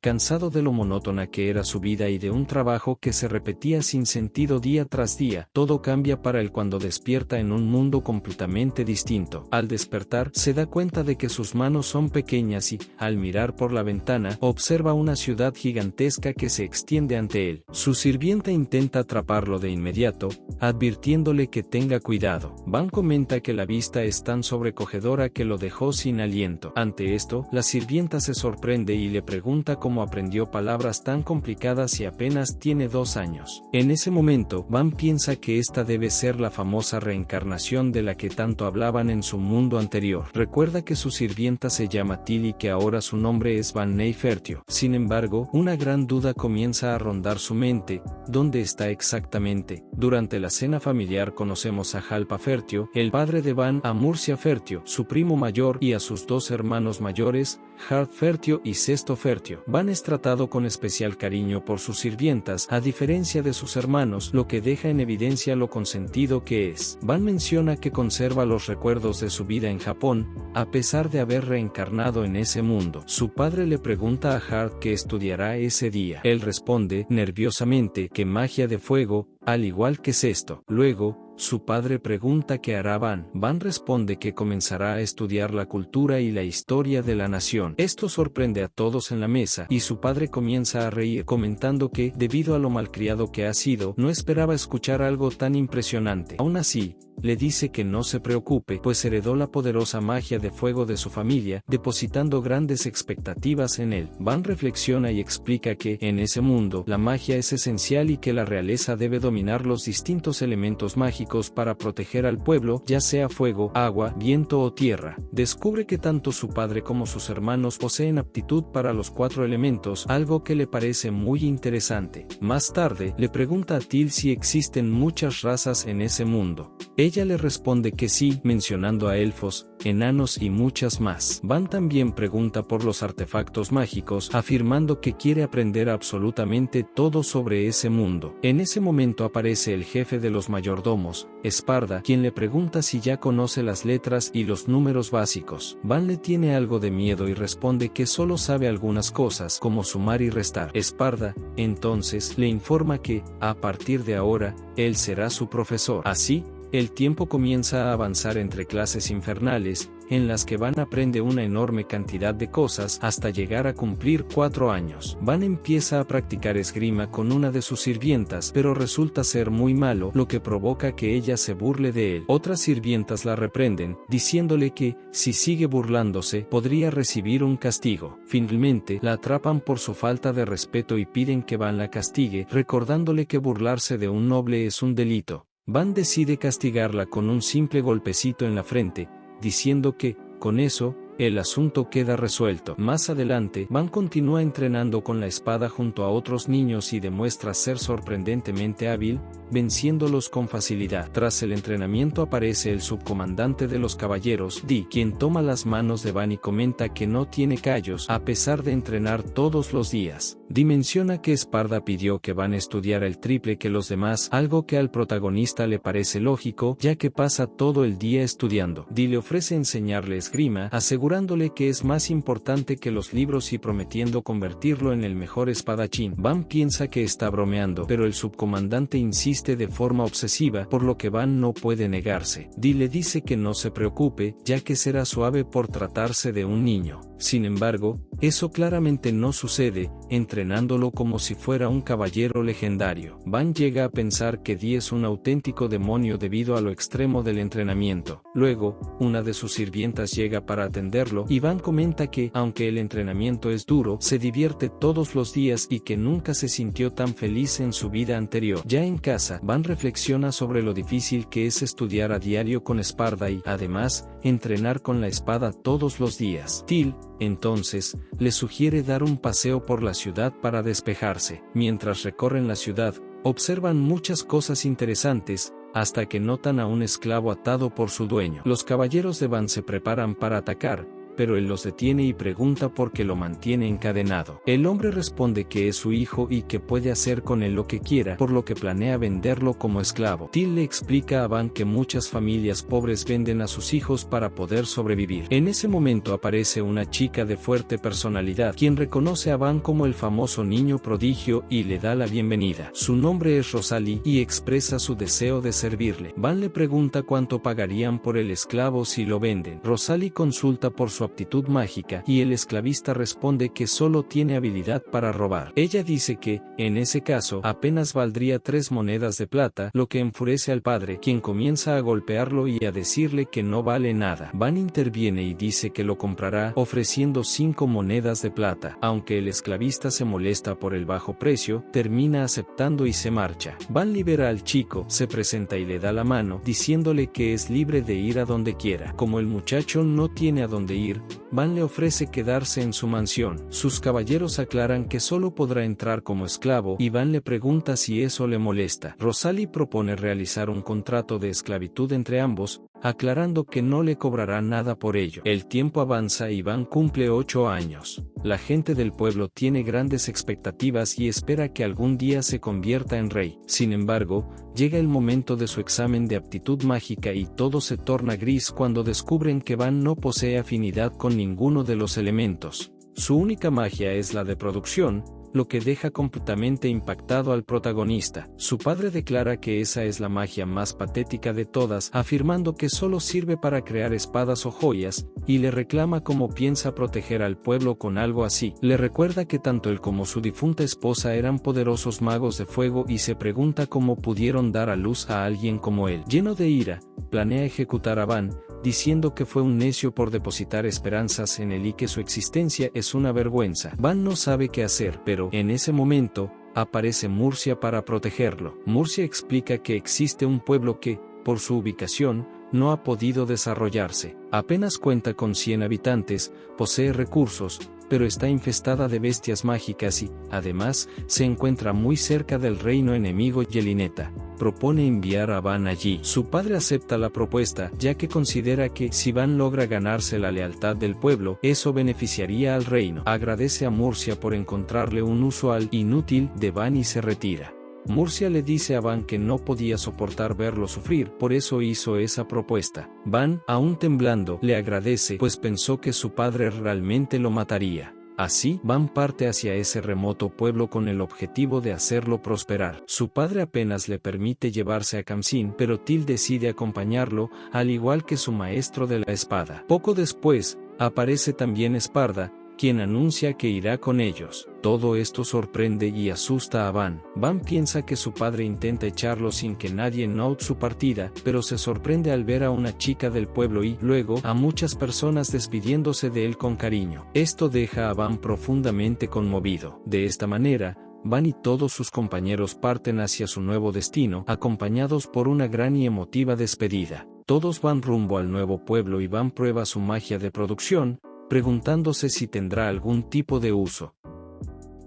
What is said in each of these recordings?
Cansado de lo monótona que era su vida y de un trabajo que se repetía sin sentido día tras día, todo cambia para él cuando despierta en un mundo completamente distinto. Al despertar, se da cuenta de que sus manos son pequeñas y, al mirar por la ventana, observa una ciudad gigantesca que se extiende ante él. Su sirvienta intenta atraparlo de inmediato, advirtiéndole que tenga cuidado. Van comenta que la vista es tan sobrecogedora que lo dejó sin aliento. Ante esto, la sirvienta se sorprende y le pregunta cómo aprendió palabras tan complicadas y apenas tiene 2 años. En ese momento, Van piensa que esta debe ser la famosa reencarnación de la que tanto hablaban en su mundo anterior. Recuerda que su sirvienta se llama Till y que ahora su nombre es Van Nefertio. Sin embargo, una gran duda comienza a rondar su mente: ¿dónde está exactamente? Durante la cena familiar conocemos a Jalpa Fertio, el padre de Van, a Murcia Fertio, su primo mayor, y a sus 2 hermanos mayores, Hart Fertio y Sesto Fertio. Van es tratado con especial cariño por sus sirvientas, a diferencia de sus hermanos, lo que deja en evidencia lo consentido que es. Van menciona que conserva los recuerdos de su vida en Japón, a pesar de haber reencarnado en ese mundo. Su padre le pregunta a Hart qué estudiará ese día. Él responde, nerviosamente, que magia de fuego, al igual que Sesto. Luego, su padre pregunta qué hará Van. Van responde que comenzará a estudiar la cultura y la historia de la nación. Esto sorprende a todos en la mesa, y su padre comienza a reír, comentando que, debido a lo malcriado que ha sido, no esperaba escuchar algo tan impresionante. Aún así, le dice que no se preocupe, pues heredó la poderosa magia de fuego de su familia, depositando grandes expectativas en él. Van reflexiona y explica que, en ese mundo, la magia es esencial y que la realeza debe dominar los distintos elementos mágicos para proteger al pueblo, ya sea fuego, agua, viento o tierra. Descubre que tanto su padre como sus hermanos poseen aptitud para los 4 elementos, algo que le parece muy interesante. Más tarde, le pregunta a Till si existen muchas razas en ese mundo. Ella le responde que sí, mencionando a elfos, enanos y muchas más. Van también pregunta por los artefactos mágicos, afirmando que quiere aprender absolutamente todo sobre ese mundo. En ese momento aparece el jefe de los mayordomos, Esparda, quien le pregunta si ya conoce las letras y los números básicos. Van le tiene algo de miedo y responde que solo sabe algunas cosas, como sumar y restar. Esparda, entonces, le informa que, a partir de ahora, él será su profesor. Así, el tiempo comienza a avanzar entre clases infernales, en las que Van aprende una enorme cantidad de cosas hasta llegar a cumplir 4 años. Van empieza a practicar esgrima con una de sus sirvientas, pero resulta ser muy malo, lo que provoca que ella se burle de él. Otras sirvientas la reprenden, diciéndole que, si sigue burlándose, podría recibir un castigo. Finalmente, la atrapan por su falta de respeto y piden que Van la castigue, recordándole que burlarse de un noble es un delito. Van decide castigarla con un simple golpecito en la frente, diciendo que, con eso, el asunto queda resuelto. Más adelante, Van continúa entrenando con la espada junto a otros niños y demuestra ser sorprendentemente hábil, venciéndolos con facilidad. Tras el entrenamiento aparece el subcomandante de los caballeros, Di, quien toma las manos de Van y comenta que no tiene callos, a pesar de entrenar todos los días. Di menciona que Esparda pidió que Van estudiara el triple que los demás, algo que al protagonista le parece lógico, ya que pasa todo el día estudiando. Di le ofrece enseñarle esgrima, asegurándole que es más importante que los libros y prometiendo convertirlo en el mejor espadachín. Van piensa que está bromeando, pero el subcomandante insiste de forma obsesiva, por lo que Van no puede negarse. Di le dice que no se preocupe, ya que será suave por tratarse de un niño. Sin embargo, eso claramente no sucede, entrenándolo como si fuera un caballero legendario. Van llega a pensar que Di es un auténtico demonio debido a lo extremo del entrenamiento. Luego, una de sus sirvientas llega para atenderlo, y Van comenta que, aunque el entrenamiento es duro, se divierte todos los días y que nunca se sintió tan feliz en su vida anterior. Ya en casa, Van reflexiona sobre lo difícil que es estudiar a diario con Esparda y, además, entrenar con la espada todos los días. Till, entonces, le sugiere dar un paseo por la ciudad para despejarse. Mientras recorren la ciudad, observan muchas cosas interesantes, hasta que notan a un esclavo atado por su dueño. Los caballeros de Van se preparan para atacar, pero él los detiene y pregunta por qué lo mantiene encadenado. El hombre responde que es su hijo y que puede hacer con él lo que quiera, por lo que planea venderlo como esclavo. Till le explica a Van que muchas familias pobres venden a sus hijos para poder sobrevivir. En ese momento aparece una chica de fuerte personalidad, quien reconoce a Van como el famoso niño prodigio y le da la bienvenida. Su nombre es Rosalie y expresa su deseo de servirle. Van le pregunta cuánto pagarían por el esclavo si lo venden. Rosalie consulta por su aptitud mágica y el esclavista responde que solo tiene habilidad para robar. Ella dice que, en ese caso, apenas valdría 3 monedas de plata, lo que enfurece al padre, quien comienza a golpearlo y a decirle que no vale nada. Van interviene y dice que lo comprará, ofreciendo 5 monedas de plata. Aunque el esclavista se molesta por el bajo precio, termina aceptando y se marcha. Van libera al chico, se presenta y le da la mano, diciéndole que es libre de ir a donde quiera. Como el muchacho no tiene a dónde ir, Van le ofrece quedarse en su mansión. Sus caballeros aclaran que solo podrá entrar como esclavo y Van le pregunta si eso le molesta. Rosalie propone realizar un contrato de esclavitud entre ambos, aclarando que no le cobrará nada por ello. El tiempo avanza y Van cumple 8 años. La gente del pueblo tiene grandes expectativas y espera que algún día se convierta en rey. Sin embargo, llega el momento de su examen de aptitud mágica y todo se torna gris cuando descubren que Van no posee afinidad con ninguno de los elementos. Su única magia es la de producción, lo que deja completamente impactado al protagonista. Su padre declara que esa es la magia más patética de todas, afirmando que solo sirve para crear espadas o joyas, y le reclama cómo piensa proteger al pueblo con algo así. Le recuerda que tanto él como su difunta esposa eran poderosos magos de fuego y se pregunta cómo pudieron dar a luz a alguien como él. Lleno de ira, planea ejecutar a Van, diciendo que fue un necio por depositar esperanzas en él y que su existencia es una vergüenza. Van no sabe qué hacer, pero en ese momento, aparece Murcia para protegerlo. Murcia explica que existe un pueblo que, por su ubicación, no ha podido desarrollarse. Apenas cuenta con 100 habitantes, posee recursos, pero está infestada de bestias mágicas y, además, se encuentra muy cerca del reino enemigo Yelineta. Propone enviar a Van allí. Su padre acepta la propuesta, ya que considera que si Van logra ganarse la lealtad del pueblo, eso beneficiaría al reino. Agradece a Murcia por encontrarle un uso al inútil de Van y se retira. Murcia le dice a Van que no podía soportar verlo sufrir, por eso hizo esa propuesta. Van, aún temblando, le agradece, pues pensó que su padre realmente lo mataría. Así, Van parte hacia ese remoto pueblo con el objetivo de hacerlo prosperar. Su padre apenas le permite llevarse a Khamsin, pero Till decide acompañarlo, al igual que su maestro de la espada. Poco después, aparece también Esparda, quien anuncia que irá con ellos. Todo esto sorprende y asusta a Van. Van piensa que su padre intenta echarlo sin que nadie note su partida, pero se sorprende al ver a una chica del pueblo y, luego, a muchas personas despidiéndose de él con cariño. Esto deja a Van profundamente conmovido. De esta manera, Van y todos sus compañeros parten hacia su nuevo destino, acompañados por una gran y emotiva despedida. Todos van rumbo al nuevo pueblo y Van prueba su magia de producción, preguntándose si tendrá algún tipo de uso.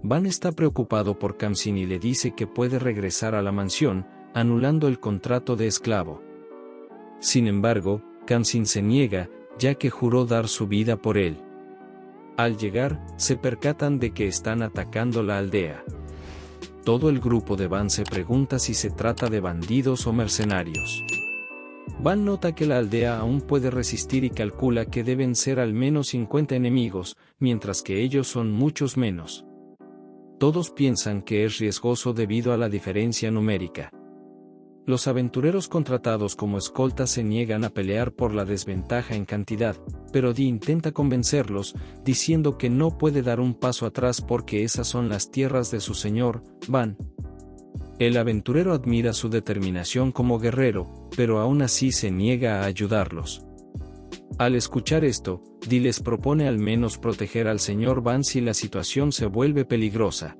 Van está preocupado por Khamsin y le dice que puede regresar a la mansión, anulando el contrato de esclavo. Sin embargo, Khamsin se niega, ya que juró dar su vida por él. Al llegar, se percatan de que están atacando la aldea. Todo el grupo de Van se pregunta si se trata de bandidos o mercenarios. Van nota que la aldea aún puede resistir y calcula que deben ser al menos 50 enemigos, mientras que ellos son muchos menos. Todos piensan que es riesgoso debido a la diferencia numérica. Los aventureros contratados como escoltas se niegan a pelear por la desventaja en cantidad, pero Dee intenta convencerlos, diciendo que no puede dar un paso atrás porque esas son las tierras de su señor, Van. El aventurero admira su determinación como guerrero, pero aún así se niega a ayudarlos. Al escuchar esto, Dee les propone al menos proteger al señor Van si la situación se vuelve peligrosa.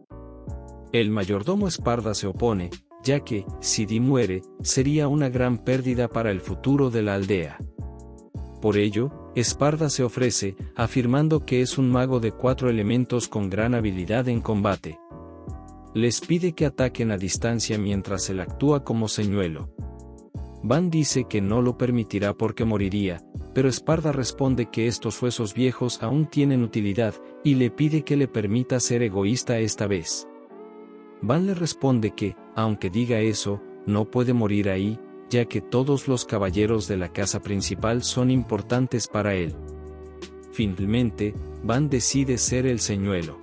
El mayordomo Esparda se opone, ya que, si Dee muere, sería una gran pérdida para el futuro de la aldea. Por ello, Esparda se ofrece, afirmando que es un mago de 4 elementos con gran habilidad en combate. Les pide que ataquen a distancia mientras él actúa como señuelo. Van dice que no lo permitirá porque moriría, pero Esparda responde que estos huesos viejos aún tienen utilidad, y le pide que le permita ser egoísta esta vez. Van le responde que, aunque diga eso, no puede morir ahí, ya que todos los caballeros de la casa principal son importantes para él. Finalmente, Van decide ser el señuelo.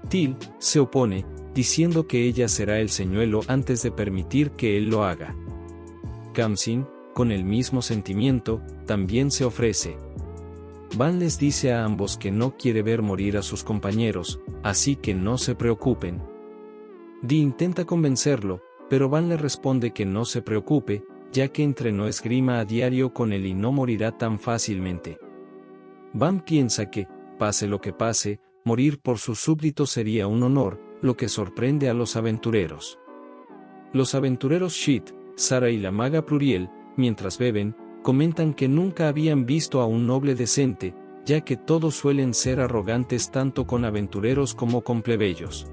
Til se opone, diciendo que ella será el señuelo antes de permitir que él lo haga. Khamsin, con el mismo sentimiento, también se ofrece. Van les dice a ambos que no quiere ver morir a sus compañeros, así que no se preocupen. Di intenta convencerlo, pero Van le responde que no se preocupe, ya que entrenó esgrima a diario con él y no morirá tan fácilmente. Van piensa que, pase lo que pase, morir por sus súbditos sería un honor, lo que sorprende a los aventureros. Los aventureros Shit, Sara y la maga Pluriel, mientras beben, comentan que nunca habían visto a un noble decente, ya que todos suelen ser arrogantes tanto con aventureros como con plebeyos.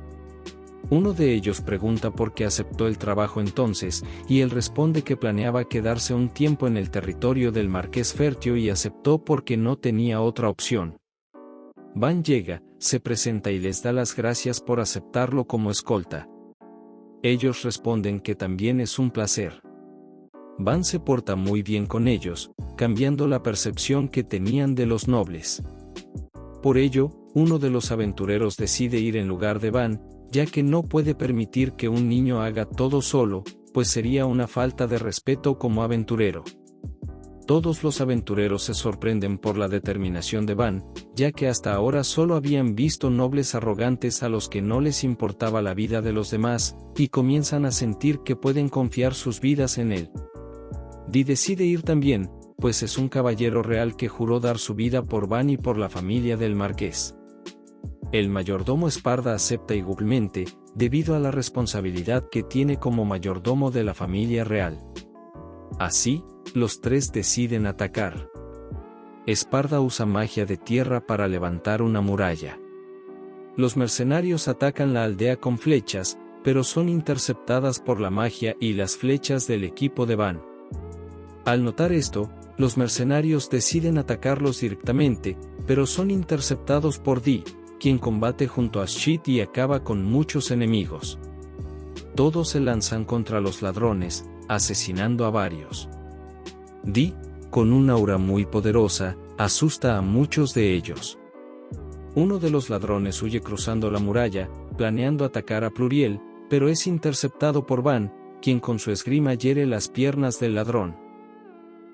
Uno de ellos pregunta por qué aceptó el trabajo entonces, y él responde que planeaba quedarse un tiempo en el territorio del Marqués Fertio y aceptó porque no tenía otra opción. Van llega, se presenta y les da las gracias por aceptarlo como escolta. Ellos responden que también es un placer. Van se porta muy bien con ellos, cambiando la percepción que tenían de los nobles. Por ello, uno de los aventureros decide ir en lugar de Van, ya que no puede permitir que un niño haga todo solo, pues sería una falta de respeto como aventurero. Todos los aventureros se sorprenden por la determinación de Van, ya que hasta ahora solo habían visto nobles arrogantes a los que no les importaba la vida de los demás, y comienzan a sentir que pueden confiar sus vidas en él. Di decide ir también, pues es un caballero real que juró dar su vida por Van y por la familia del marqués. El mayordomo Esparda acepta igualmente, debido a la responsabilidad que tiene como mayordomo de la familia real. Así, los tres deciden atacar. Esparda usa magia de tierra para levantar una muralla. Los mercenarios atacan la aldea con flechas, pero son interceptadas por la magia y las flechas del equipo de Van. Al notar esto, los mercenarios deciden atacarlos directamente, pero son interceptados por Di, quien combate junto a Shit y acaba con muchos enemigos. Todos se lanzan contra los ladrones, asesinando a varios. Di, con un aura muy poderosa, asusta a muchos de ellos. Uno de los ladrones huye cruzando la muralla, planeando atacar a Pluriel, pero es interceptado por Van, quien con su esgrima hiere las piernas del ladrón.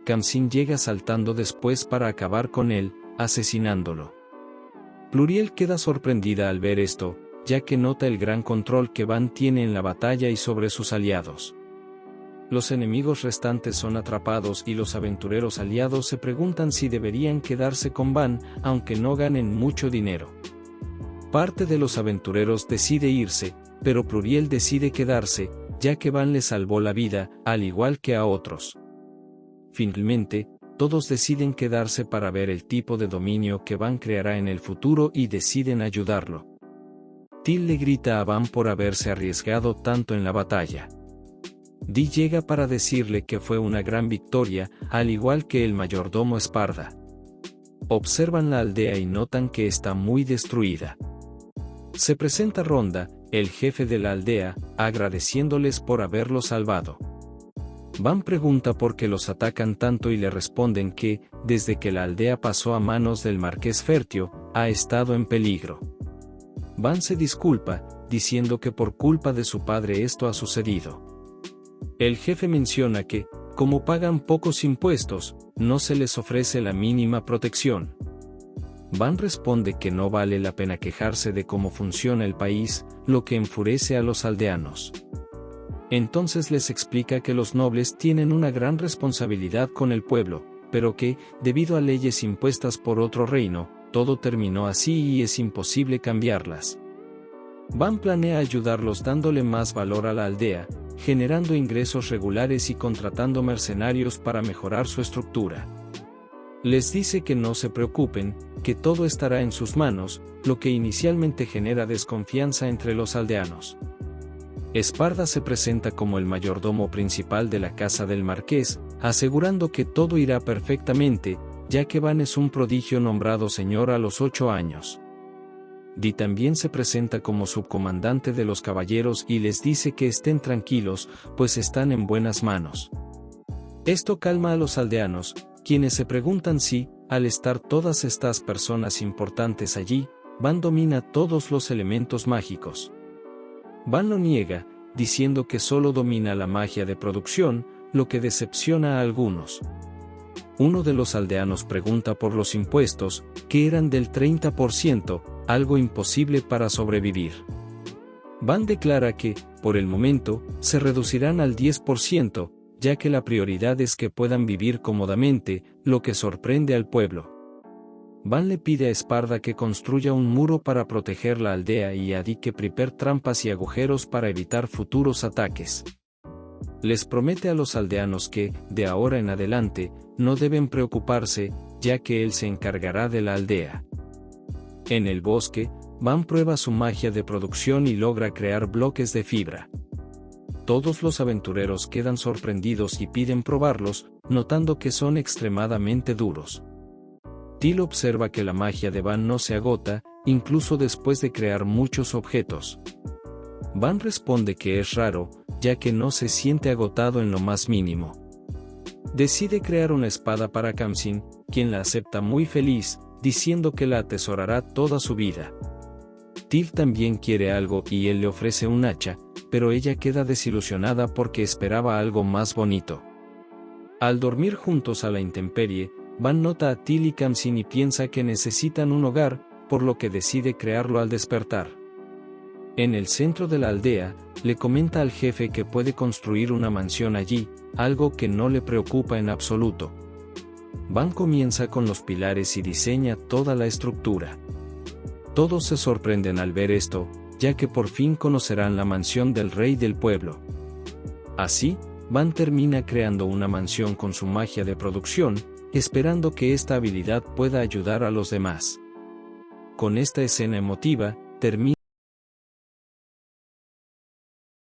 Khamsin llega saltando después para acabar con él, asesinándolo. Pluriel queda sorprendida al ver esto, ya que nota el gran control que Van tiene en la batalla y sobre sus aliados. Los enemigos restantes son atrapados y los aventureros aliados se preguntan si deberían quedarse con Van, aunque no ganen mucho dinero. Parte de los aventureros decide irse, pero Pluriel decide quedarse, ya que Van le salvó la vida, al igual que a otros. Finalmente, todos deciden quedarse para ver el tipo de dominio que Van creará en el futuro y deciden ayudarlo. Til le grita a Van por haberse arriesgado tanto en la batalla. Di llega para decirle que fue una gran victoria, al igual que el mayordomo Esparda. Observan la aldea y notan que está muy destruida. Se presenta Ronda, el jefe de la aldea, agradeciéndoles por haberlo salvado. Van pregunta por qué los atacan tanto y le responden que, desde que la aldea pasó a manos del Marqués Fertio, ha estado en peligro. Van se disculpa, diciendo que por culpa de su padre esto ha sucedido. El jefe menciona que, como pagan pocos impuestos, no se les ofrece la mínima protección. Van responde que no vale la pena quejarse de cómo funciona el país, lo que enfurece a los aldeanos. Entonces les explica que los nobles tienen una gran responsabilidad con el pueblo, pero que, debido a leyes impuestas por otro reino, todo terminó así y es imposible cambiarlas. Van planea ayudarlos dándole más valor a la aldea, generando ingresos regulares y contratando mercenarios para mejorar su estructura. Les dice que no se preocupen, que todo estará en sus manos, lo que inicialmente genera desconfianza entre los aldeanos. Esparda se presenta como el mayordomo principal de la casa del marqués, asegurando que todo irá perfectamente, ya que Van es un prodigio nombrado señor a los 8 años. Dee también se presenta como subcomandante de los caballeros y les dice que estén tranquilos, pues están en buenas manos. Esto calma a los aldeanos, quienes se preguntan si, al estar todas estas personas importantes allí, Van domina todos los elementos mágicos. Van lo niega, diciendo que solo domina la magia de producción, lo que decepciona a algunos. Uno de los aldeanos pregunta por los impuestos, que eran del 30%, algo imposible para sobrevivir. Van declara que, por el momento, se reducirán al 10%, ya que la prioridad es que puedan vivir cómodamente, lo que sorprende al pueblo. Van le pide a Esparda que construya un muro para proteger la aldea y a Dee que prepare trampas y agujeros para evitar futuros ataques. Les promete a los aldeanos que, de ahora en adelante, no deben preocuparse, ya que él se encargará de la aldea. En el bosque, Van prueba su magia de producción y logra crear bloques de fibra. Todos los aventureros quedan sorprendidos y piden probarlos, notando que son extremadamente duros. Teal observa que la magia de Van no se agota, incluso después de crear muchos objetos. Van responde que es raro, ya que no se siente agotado en lo más mínimo. Decide crear una espada para Khamsin, quien la acepta muy feliz, diciendo que la atesorará toda su vida. Teal también quiere algo y él le ofrece un hacha, pero ella queda desilusionada porque esperaba algo más bonito. Al dormir juntos a la intemperie, Van nota a Teal y Khamsin y piensa que necesitan un hogar, por lo que decide crearlo al despertar. En el centro de la aldea, le comenta al jefe que puede construir una mansión allí, algo que no le preocupa en absoluto. Van comienza con los pilares y diseña toda la estructura. Todos se sorprenden al ver esto, ya que por fin conocerán la mansión del rey del pueblo. Así, Van termina creando una mansión con su magia de producción, esperando que esta habilidad pueda ayudar a los demás. Con esta escena emotiva, termina